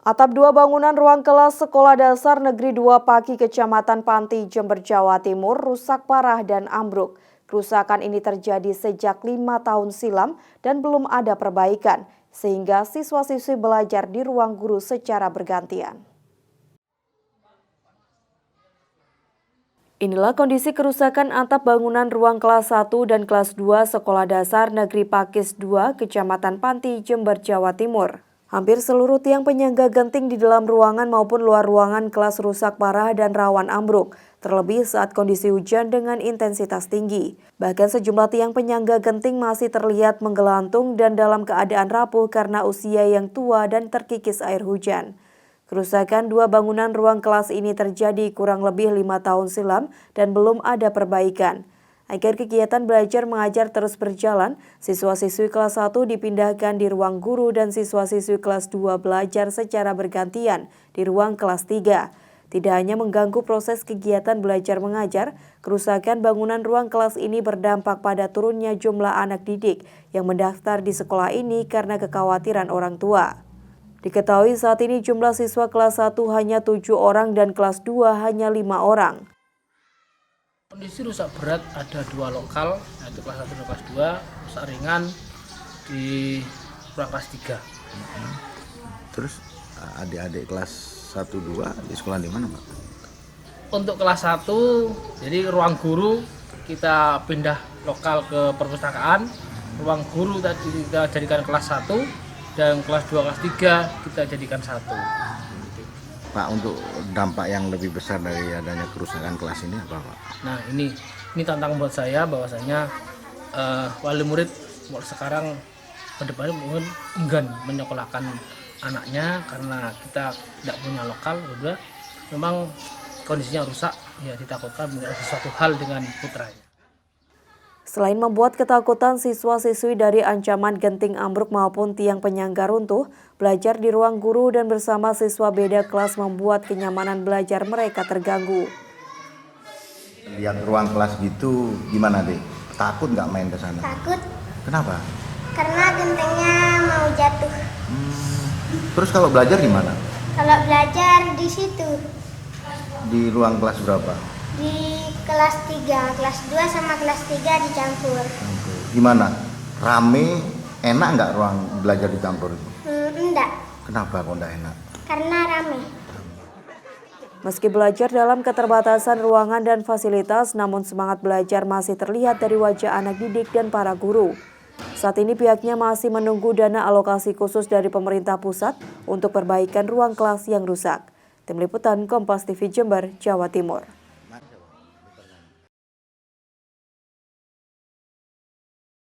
Atap dua bangunan ruang kelas Sekolah Dasar Negeri 2 Paki Kecamatan Panti, Jember, Jawa Timur rusak parah dan ambruk. Kerusakan ini terjadi sejak 5 tahun silam dan belum ada perbaikan, sehingga siswa-siswi belajar di ruang guru secara bergantian. Inilah kondisi kerusakan atap bangunan ruang kelas 1 dan kelas 2 Sekolah Dasar Negeri Pakis 2 Kecamatan Panti, Jember, Jawa Timur. Hampir seluruh tiang penyangga genting di dalam ruangan maupun luar ruangan kelas rusak parah dan rawan ambruk, terlebih saat kondisi hujan dengan intensitas tinggi. Bahkan sejumlah tiang penyangga genting masih terlihat menggelantung dan dalam keadaan rapuh karena usia yang tua dan terkikis air hujan. Kerusakan dua bangunan ruang kelas ini terjadi kurang lebih 5 tahun silam dan belum ada perbaikan. Agar kegiatan belajar mengajar terus berjalan, siswa-siswi kelas 1 dipindahkan di ruang guru dan siswa-siswi kelas 2 belajar secara bergantian di ruang kelas 3. Tidak hanya mengganggu proses kegiatan belajar mengajar, kerusakan bangunan ruang kelas ini berdampak pada turunnya jumlah anak didik yang mendaftar di sekolah ini karena kekhawatiran orang tua. Diketahui saat ini jumlah siswa kelas 1 hanya 7 orang dan kelas 2 hanya 5 orang. Kondisi rusak berat ada 2 lokal, yaitu kelas 1 dan kelas 2, rusak ringan di ruang kelas 3. Terus adik-adik kelas 1-2 di sekolah di mana, Pak? Untuk kelas 1, jadi ruang guru kita pindah lokal ke perpustakaan, ruang guru tadi kita jadikan kelas 1, dan kelas 2, kelas 3 kita jadikan 1. Pak, untuk dampak yang lebih besar dari adanya kerusakan kelas ini apa, Pak? Nah ini tantangan buat saya bahwasanya wali murid mulai sekarang ke depannya mungkin enggan menyekolahkan anaknya karena kita tidak punya lokal. Udah memang kondisinya rusak, ya ditakutkan menjadi sesuatu hal dengan putranya. Selain membuat ketakutan siswa-siswi dari ancaman genting ambruk maupun tiang penyangga runtuh, belajar di ruang guru dan bersama siswa beda kelas membuat kenyamanan belajar mereka terganggu. Lihat ruang kelas gitu gimana, Dek? Takut nggak main ke sana? Takut. Kenapa? Karena gentengnya mau jatuh. Terus kalau belajar gimana? Kalau belajar di situ, Di ruang kelas berapa? di kelas 3, kelas 2 sama kelas 3 dicampur. Gimana? Rame, enak nggak ruang belajar dicampur itu? Enggak, Kenapa kok nggak enak? karena rame. Meski belajar dalam keterbatasan ruangan dan fasilitas, namun semangat belajar masih terlihat dari wajah anak didik dan para guru. Saat ini pihaknya masih menunggu dana alokasi khusus dari pemerintah pusat untuk perbaikan ruang kelas yang rusak. Tim Liputan Kompas TV Jember, Jawa Timur.